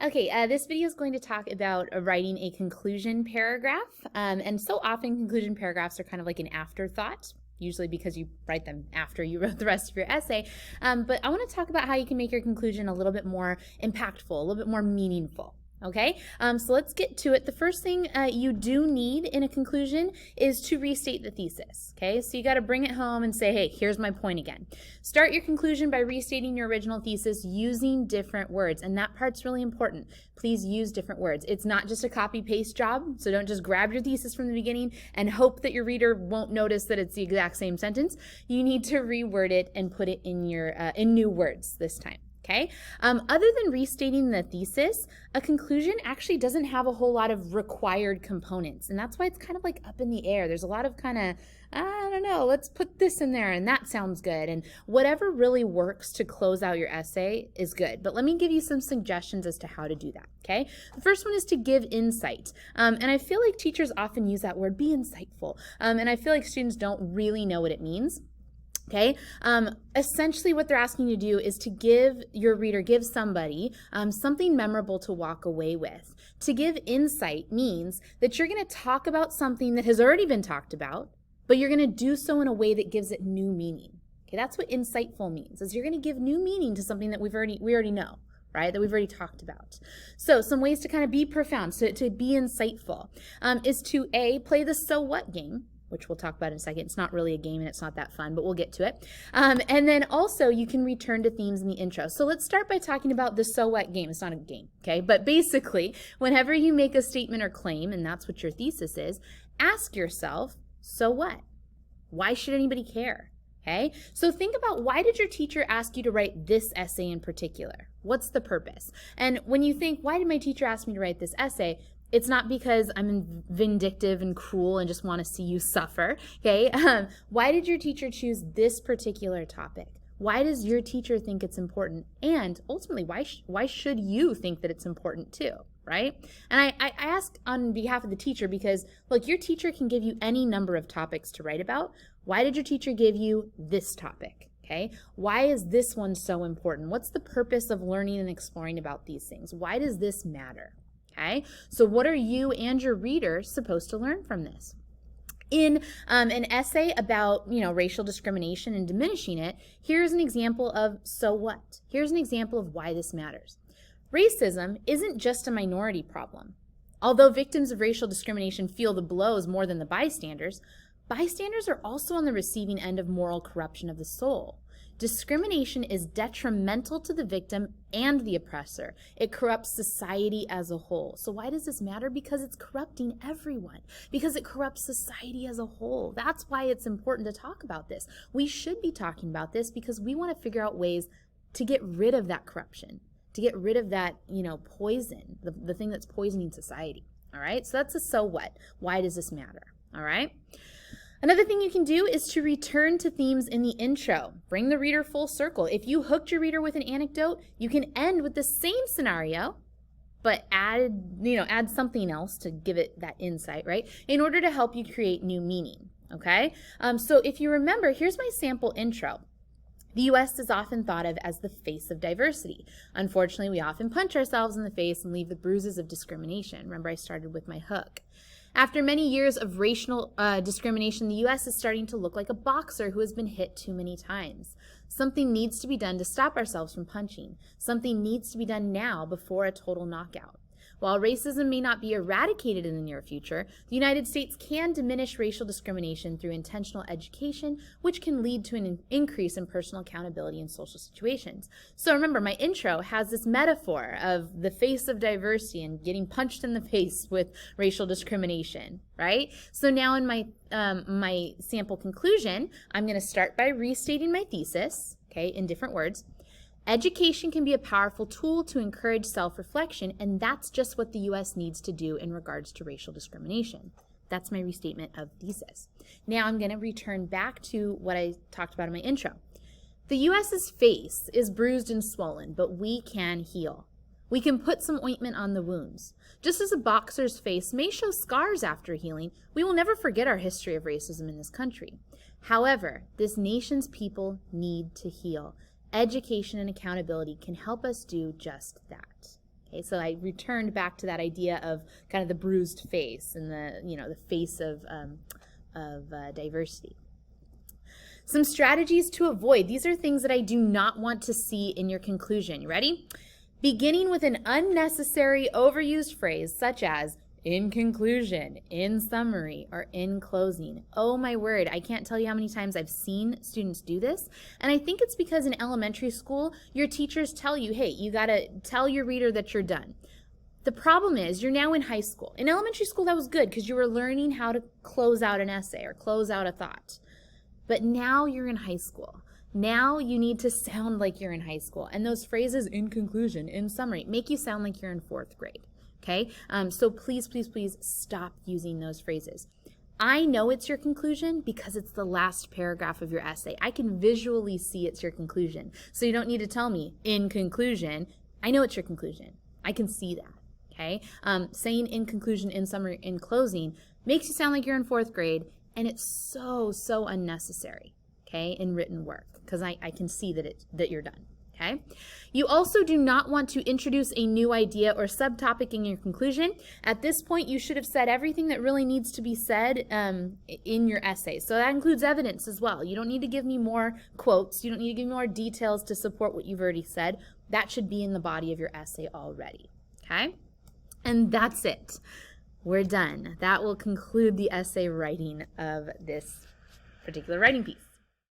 Okay, this video is going to talk about writing a conclusion paragraph. And so often conclusion paragraphs are kind of like an afterthought, usually because you write them after you wrote the rest of your essay. But I want to talk about how you can make your conclusion a little bit more impactful, a little bit more meaningful. Okay, so let's get to it. The first thing you do need in a conclusion is to restate the thesis. Okay, so you got to bring it home and say, hey, here's my point again. Start your conclusion by restating your original thesis using different words, and that part's really important. Please use different words. It's not just a copy-paste job, so don't just grab your thesis from the beginning and hope that your reader won't notice that it's the exact same sentence. You need to reword it and put it in your in new words this time. Okay. Other than restating the thesis, a conclusion actually doesn't have a whole lot of required components, and that's why it's kind of like up in the air. There's a lot of kind of, I don't know, let's put this in there and that sounds good, and whatever really works to close out your essay is good. But let me give you some suggestions as to how to do that. Okay. The first one is to give insight, and I feel like teachers often use that word, be insightful, and I feel like students don't really know what it means. Okay, essentially what they're asking you to do is to give your reader, give somebody something memorable to walk away with. To give insight means that you're going to talk about something that has already been talked about, but you're going to do so in a way that gives it new meaning. Okay, that's what insightful means, is you're going to give new meaning to something that we already know, right, that we've already talked about. So some ways to kind of be profound, so to be insightful, is to play the so what game, which we'll talk about in a second. It's not really a game and it's not that fun, but we'll get to it. And then also you can return to themes in the intro. So let's start by talking about the so what game. It's not a game, okay? But basically, whenever you make a statement or claim, and that's what your thesis is, ask yourself, so what? Why should anybody care? Okay? So think about, why did your teacher ask you to write this essay in particular? What's the purpose? And when you think, why did my teacher ask me to write this essay? It's not because I'm vindictive and cruel and just want to see you suffer, okay? Why did your teacher choose this particular topic? Why does your teacher think it's important? And ultimately, why should you think that it's important too, right? And I ask on behalf of the teacher because, look, your teacher can give you any number of topics to write about. Why did your teacher give you this topic? Okay, why is this one so important? What's the purpose of learning and exploring about these things? Why does this matter? Okay, so what are you and your reader supposed to learn from this? In an essay about, racial discrimination and diminishing it, here's an example of so what? Here's an example of why this matters. Racism isn't just a minority problem. Although victims of racial discrimination feel the blows more than the bystanders, bystanders are also on the receiving end of moral corruption of the soul. Discrimination is detrimental to the victim and the oppressor. It corrupts society as a whole. So why does this matter? Because it's corrupting everyone. Because it corrupts society as a whole. That's why it's important to talk about this. We should be talking about this because we want to figure out ways to get rid of that corruption, to get rid of that, poison, the thing that's poisoning society. All right, so that's a so what. Why does this matter? All right. Another thing you can do is to return to themes in the intro. Bring the reader full circle. If you hooked your reader with an anecdote, you can end with the same scenario, but add something else to give it that insight, right? In order to help you create new meaning, okay? So if you remember, here's my sample intro. The U.S. is often thought of as the face of diversity. Unfortunately, we often punch ourselves in the face and leave the bruises of discrimination. Remember, I started with my hook. After many years of racial discrimination, the U.S. is starting to look like a boxer who has been hit too many times. Something needs to be done to stop ourselves from punching. Something needs to be done now before a total knockout. While racism may not be eradicated in the near future, the United States can diminish racial discrimination through intentional education, which can lead to an increase in personal accountability in social situations. So remember, my intro has this metaphor of the face of diversity and getting punched in the face with racial discrimination, right? So now in my sample conclusion, I'm going to start by restating my thesis, okay, in different words. Education can be a powerful tool to encourage self-reflection, and that's just what the U.S. needs to do in regards to racial discrimination. That's my restatement of thesis. Now I'm going to return back to what I talked about in my intro. The U.S.'s face is bruised and swollen, but we can heal. We can put some ointment on the wounds. Just as a boxer's face may show scars after healing, we will never forget our history of racism in this country. However, this nation's people need to heal. Education and accountability can help us do just that. Okay, so I returned back to that idea of kind of the bruised face and the face of diversity. Some strategies to avoid. These are things that I do not want to see in your conclusion. You ready? Beginning with an unnecessary overused phrase such as in conclusion, in summary, or in closing. Oh my word, I can't tell you how many times I've seen students do this. And I think it's because in elementary school, your teachers tell you, hey, you gotta tell your reader that you're done. The problem is you're now in high school. In elementary school, that was good because you were learning how to close out an essay or close out a thought. But now you're in high school. Now you need to sound like you're in high school. And those phrases, in conclusion, in summary, make you sound like you're in 4th grade. Okay? So please, please, please stop using those phrases. I know it's your conclusion because it's the last paragraph of your essay. I can visually see it's your conclusion. So you don't need to tell me, in conclusion. I know it's your conclusion. I can see that. Okay? Saying in conclusion, in summary, in closing makes you sound like you're in 4th grade, and it's so, so unnecessary, okay, in written work, because I can see that you're done, okay? You also do not want to introduce a new idea or subtopic in your conclusion. At this point, you should have said everything that really needs to be said in your essay. So that includes evidence as well. You don't need to give me more quotes. You don't need to give me more details to support what you've already said. That should be in the body of your essay already, okay? And that's it. We're done. That will conclude the essay writing of this particular writing piece.